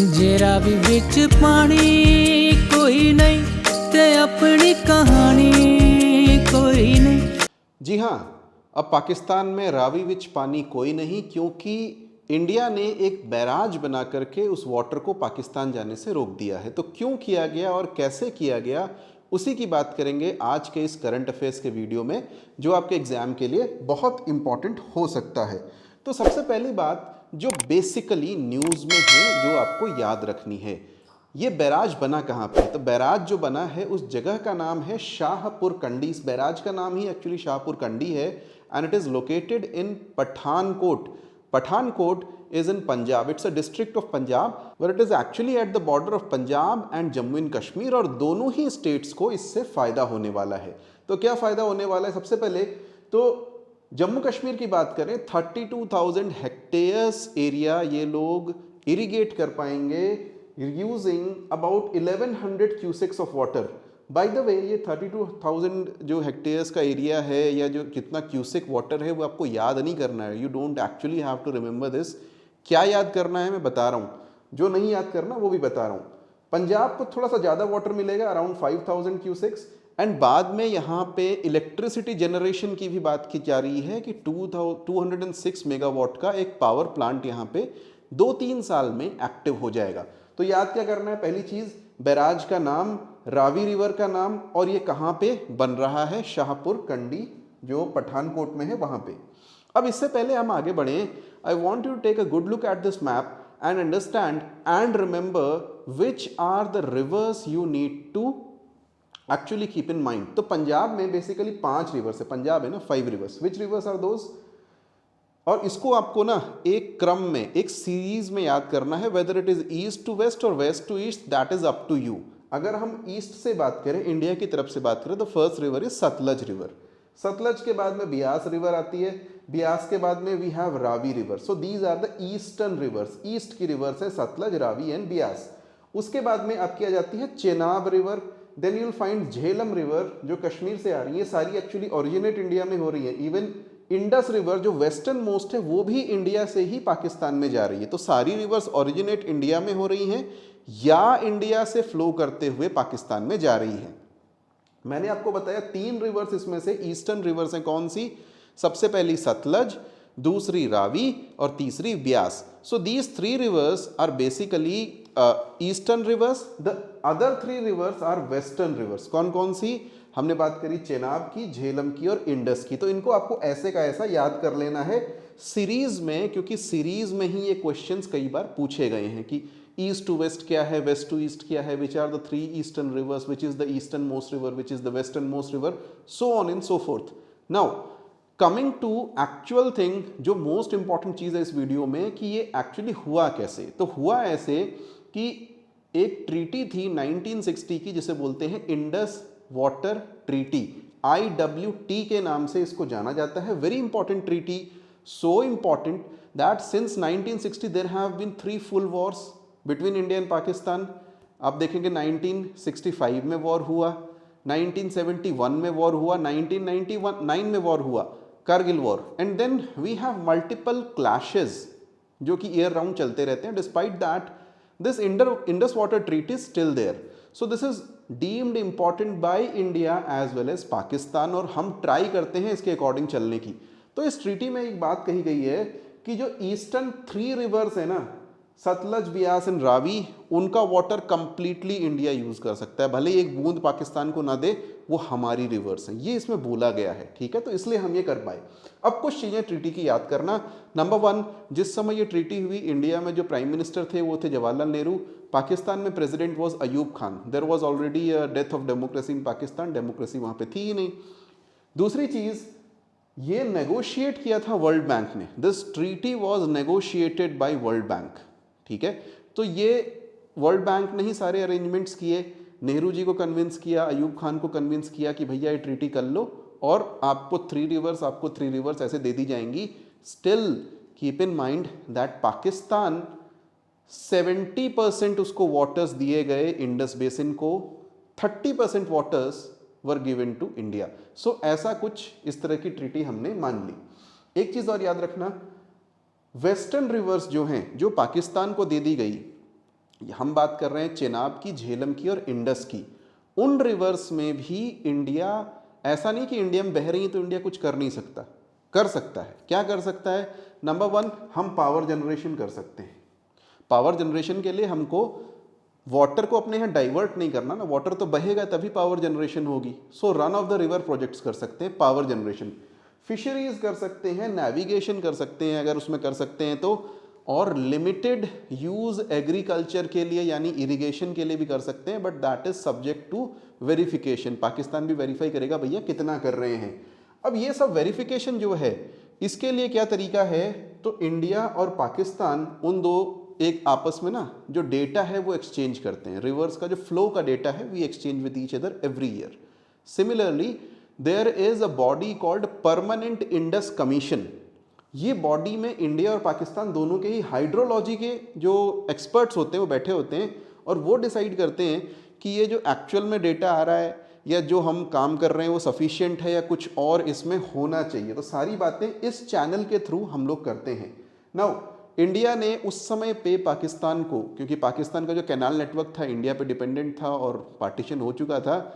जे रावी विच पानी कोई नहीं ते अपनी कहानी कोई नहीं। जी हाँ, अब पाकिस्तान में रावी विच पानी कोई नहीं, क्योंकि इंडिया ने एक बैराज बना करके उस वाटर को पाकिस्तान जाने से रोक दिया है। तो क्यों किया गया और कैसे किया गया, उसी की बात करेंगे आज के इस करंट अफेयर्स के वीडियो में, जो आपके एग्जाम के लिए बहुत इंपॉर्टेंट हो सकता है। तो सबसे पहली बात जो बेसिकली न्यूज़ में है, जो आपको याद रखनी है, ये बैराज बना कहाँ पे? तो बैराज जो बना है उस जगह का नाम है शाहपुर कंडी। इस बैराज का नाम ही एक्चुअली शाहपुर कंडी है and it is located in Pathankot. Pathankot is in Punjab. It's a district of Punjab, but it is actually at the border of Punjab and Jammu and Kashmir, और दोनों ही स्टेट्स को इससे फ़ायदा होने वाला है। तो क्या फ़ायदा होने वाला है? सबसे पहले तो जम्मू कश्मीर की बात करें, 32,000 हेक्टेयर्स एरिया ये लोग इरिगेट कर पाएंगे using about 1100 cusecs of water. By the way, ये 32,000 जो हेक्टेयर्स का एरिया है या जो कितना क्यूसेक वाटर है वो आपको याद नहीं करना है। You don't actually have to remember this. क्या याद करना है मैं बता रहा हूँ, जो नहीं याद करना वो भी बता रहा हूँ। पंजाब को थोड़ा सा ज़्यादा वाटर मिलेगा, अराउंड 5,000 क्यूसेक्स, एंड बाद में यहाँ पे इलेक्ट्रिसिटी जनरेशन की भी बात की जा रही है कि 206 मेगावाट का एक पावर प्लांट यहाँ पे 2-3 साल में एक्टिव हो जाएगा। तो याद क्या करना है? पहली चीज़, बैराज का नाम, रावी रिवर का नाम, और ये कहाँ पे बन रहा है? शाहपुर कंडी, जो पठानकोट में है वहाँ पे। अब इससे पहले हम आगे बढ़ें, I want you to take a good look at this map and understand and remember which are the rivers you need to actually keep in mind. तो पंजाब में बेसिकली 5 रिवर्स है, पंजाब है ना, 5 rivers. Which rivers are those? और इसको आपको ना एक क्रम में, एक सीरीज में याद करना है, whether it is east to west और west to east, that is up to you. अगर हम ईस्ट से बात करें, इंडिया की तरफ से बात करें, तो first river is Sutlej river. Sutlej के बाद में ब्यास रिवर आती है, ब्यास के बाद में we have Ravi river. So these are the eastern rivers, east की रिवर्स है सतलज, रावी एंड ब्यास। उसके बाद में आपकी आ जाती है Chenab river, then you'll find Jhelum river जो कश्मीर से आ रही है, सारी एक्चुअली ओरिजिनेट इंडिया में हो रही है। इवन इंडस रिवर जो वेस्टर्न मोस्ट है वो भी इंडिया से ही पाकिस्तान में जा रही है। तो सारी रिवर्स ओरिजिनेट इंडिया में हो रही हैं या इंडिया से फ्लो करते हुए पाकिस्तान में जा रही है। मैंने आपको बताया 3 रिवर्स इसमें से ईस्टर्न रिवर्स हैं। कौन सी? सबसे पहली सतलज, दूसरी रावी और तीसरी Beas. So these 3 rivers are basically eastern rivers. The other 3 rivers are western rivers. कौन कौन सी? हमने बात करी चेनाब की, झेलम की और इंडस की। तो इनको आपको ऐसे का ऐसा याद कर लेना है सीरीज में, क्योंकि सीरीज में ही ये क्वेश्चंस कई बार पूछे गए हैं कि ईस्ट टू वेस्ट क्या है, वेस्ट टू ईस्ट क्या है, which are the 3 eastern rivers, which is the eastern most river, which is the western most river, so on and so forth. Now coming to actual thing, जो most important चीज़ है इस video में, कि ये actually हुआ कैसे। तो हुआ ऐसे कि एक ट्रीटी थी 1960 की, जिसे बोलते हैं इंडस वाटर ट्रीटी, IWT के नाम से इसको जाना जाता है। Very important treaty, so important that since 1960 there have been 3 full wars between India and Pakistan. आप देखेंगे 1965 में वॉर हुआ, 1971 में वॉर हुआ, 1999 में वॉर हुआ, Kargil war, and then we have multiple clashes जो कि ईयर राउंड चलते रहते हैं। Despite that this Indus water treaty is still there. So this is deemed important by India as well as Pakistan, और हम ट्राई करते हैं इसके अकॉर्डिंग चलने की। तो इस ट्रीटी में एक बात कही गई है कि जो ईस्टर्न 3 रिवर्स है ना, सतलज, ब्यास एंड रावी, उनका वाटर कंप्लीटली इंडिया यूज कर सकता है, भले एक बूंद पाकिस्तान को ना दे, वो हमारी रिवर्स हैं, ये इसमें बोला गया है। ठीक है, तो इसलिए हम ये कर पाए। अब कुछ चीज़ें ट्रीटी की याद करना। नंबर 1, जिस समय ये ट्रीटी हुई, इंडिया में जो प्राइम मिनिस्टर थे वो थे जवाहरलाल नेहरू, पाकिस्तान में president was Ayub Khan. There was already a death of democracy in Pakistan, democracy वहाँ पे थी ही नहीं। दूसरी चीज़, ये नेगोशिएट किया था वर्ल्ड बैंक ने, this treaty was negotiated by world bank. ठीक है, तो ये वर्ल्ड बैंक ने ही सारे अरेंजमेंट्स किए, नेहरू जी को कन्विंस किया, अयूब खान को कन्विंस किया कि भैया ये ट्रीटी कर लो और आपको 3 रिवर्स ऐसे दे दी जाएंगी। Still keep in mind that Pakistan 70% उसको वाटर्स दिए गए इंडस बेसिन को, 30% waters were given to India. So ऐसा कुछ इस तरह की ट्रीटी हमने मान ली। एक चीज़ और याद रखना, वेस्टर्न रिवर्स जो हैं, जो पाकिस्तान को दे दी गई, हम बात कर रहे हैं चेनाब की, झेलम की और इंडस की। उन रिवर्स में भी इंडिया, ऐसा नहीं कि इंडिया में बह रही है तो इंडिया कुछ कर नहीं सकता, कर सकता है। क्या कर सकता है? नंबर वन, हम पावर जनरेशन कर सकते हैं। पावर जनरेशन के लिए हमको वाटर को अपने यहाँ डाइवर्ट नहीं करना ना, वाटर तो बहेगा तभी पावर जनरेशन होगी। So run of the river projects कर सकते हैं, पावर जनरेशन, फिशरीज कर सकते हैं, नेविगेशन कर सकते हैं अगर उसमें कर सकते हैं तो, और लिमिटेड यूज एग्रीकल्चर के लिए यानी इरिगेशन के लिए भी कर सकते हैं, but that is subject to verification. Pakistan भी वेरीफाई करेगा भैया कितना कर रहे हैं। अब ये सब वेरिफिकेशन जो है, इसके लिए क्या तरीका है, तो इंडिया और पाकिस्तान उन दो एक आपस में ना जो डेटा है वो एक्सचेंज करते हैं। रिवर्स का जो फ्लो का डेटा है we exchange with each other every year. Similarly there is a body called permanent Indus commission. ये बॉडी में इंडिया और पाकिस्तान दोनों के ही हाइड्रोलॉजी के जो एक्सपर्ट्स होते हैं वो बैठे होते हैं, और वो डिसाइड करते हैं कि ये जो एक्चुअल में डेटा आ रहा है या जो हम काम कर रहे हैं वो सफिशिएंट है या कुछ और इसमें होना चाहिए। तो सारी बातें इस चैनल के थ्रू हम लोग करते हैं। नाउ इंडिया ने उस समय पे पाकिस्तान को, क्योंकि पाकिस्तान का जो कैनाल नेटवर्क था इंडिया पे डिपेंडेंट था और पार्टीशन हो चुका था,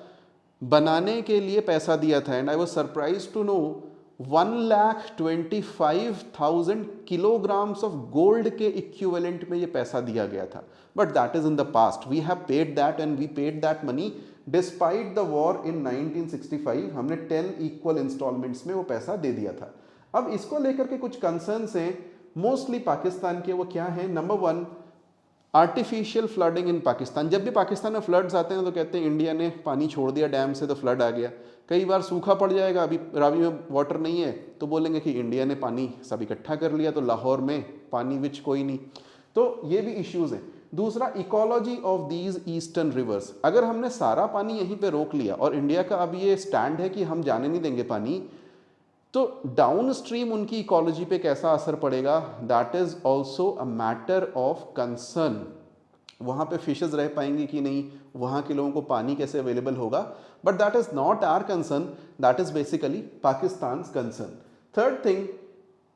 बनाने के लिए पैसा दिया था। And I was surprise to know 1,25,000 kilograms of gold के इक्विवेलेंट में ये पैसा दिया गया था। But that is in the past, we have paid that and we paid that money despite the war in 1965। हमने 10 इक्वल इंस्टॉलमेंट्स में वो पैसा दे दिया था। अब इसको लेकर के कुछ कंसर्न्स हैं मोस्टली पाकिस्तान के। वो क्या है? नंबर वन, आर्टिफिशियल फ्लडिंग इन पाकिस्तान। जब भी पाकिस्तान में फ्लड्स आते हैं तो कहते हैं इंडिया ने पानी छोड़ दिया डैम से तो फ्लड आ गया। कई बार सूखा पड़ जाएगा, अभी रावी में वाटर नहीं है तो बोलेंगे कि इंडिया ने पानी सब इकट्ठा कर लिया तो लाहौर में पानी विच कोई नहीं। तो ये भी इश्यूज हैं। दूसरा, ecology of these eastern reverse. अगर हमने सारा पानी यहीं पे रोक लिया और इंडिया का अब ये स्टैंड है कि हम जाने नहीं देंगे पानी, तो डाउन स्ट्रीम उनकी इकोलॉजी पे कैसा असर पड़ेगा, that is also a matter of concern. वहाँ पे फिशेज रह पाएंगी कि नहीं, वहाँ के लोगों को पानी कैसे अवेलेबल होगा, but that is not our concern, that is basically Pakistan concern. Third thing,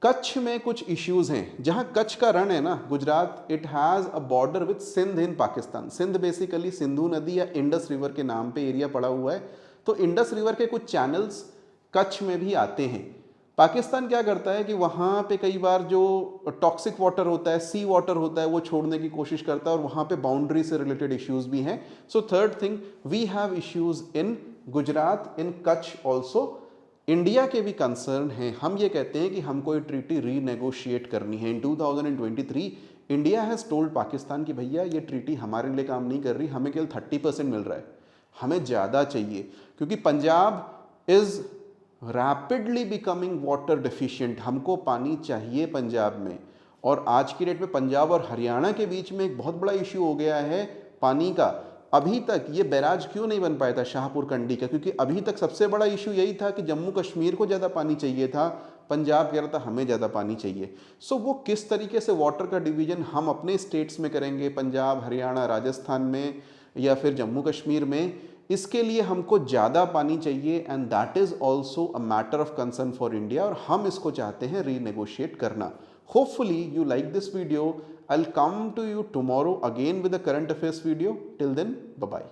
Kutch में कुछ इश्यूज हैं। जहाँ कच्छ का रण है ना Gujarat, it has a border with Sindh in Pakistan. Sindh basically Sindhu नदी या इंडस रिवर के नाम पे एरिया पड़ा हुआ है। तो इंडस रिवर के कुछ चैनल्स कच्छ में भी आते हैं। पाकिस्तान क्या करता है कि वहाँ पे कई बार जो टॉक्सिक वाटर होता है, सी वाटर होता है, वो छोड़ने की कोशिश करता है और वहाँ पे बाउंड्री से रिलेटेड इश्यूज भी हैं। So third thing, we have issues in Gujarat, in Kutch also. India के भी कंसर्न हैं। हम ये कहते हैं कि हमको ये ट्रीटी रीनेगोशिएट करनी है। इन 2023 इंडिया हैज़ टोल्ड पाकिस्तान कि भैया ये ट्रीटी हमारे लिए काम नहीं कर रही, हमें केवल 30% मिल रहा है, हमें ज़्यादा चाहिए, क्योंकि Punjab is rapidly becoming water deficient. हमको पानी चाहिए पंजाब में, और आज की डेट में पंजाब और हरियाणा के बीच में एक बहुत बड़ा इश्यू हो गया है पानी का। अभी तक ये बैराज क्यों नहीं बन पाया था शाहपुर कंडी का, क्योंकि अभी तक सबसे बड़ा इशू यही था कि जम्मू कश्मीर को ज़्यादा पानी चाहिए था, पंजाब कह रहा था हमें ज़्यादा पानी चाहिए। सो वो किस तरीके से वाटर का डिवीजन हम अपने स्टेट्स में करेंगे, पंजाब, हरियाणा, राजस्थान में या फिर जम्मू कश्मीर में, इसके लिए हमको ज़्यादा पानी चाहिए and that is also a matter of concern for India, और हम इसको चाहते हैं रीनेगोशिएट करना। Hopefully you like this video. I'll come to you tomorrow again with a current affairs video. Till then, bye-bye.